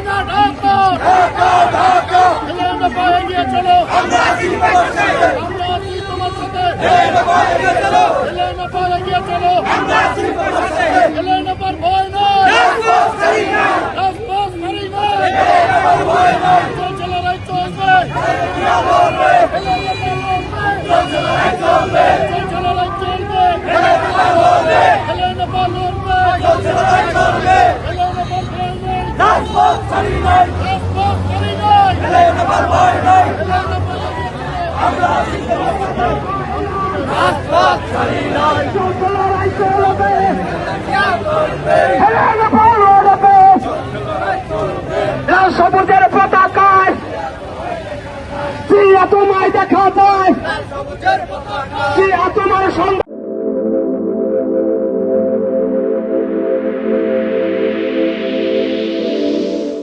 হাসিনা ঢাকা এগিয়ে চলো আমরা আছি তোমার সাথে এগিয়ে চলো এলাইনাপার ভয় নয় রাজপথ ছাড়ি নয় চলছে লড়াই চলবে চলছে লড়াই চলবে এলাইনাপার লড়বে এলাইনাপার ভয় নয় রাজপথ ছাড়ি নয় এলাইনাপার ভয় নয় আমরা আছি তোমার সাথে রাজপথ ছাড়ি নয় চলছে লড়াই চলবে এলাইনাপার লড়বে লাল সবুজের পতাকায় সিয়া তোমায় দেখা যায় সিয়া তোমার সন্ধান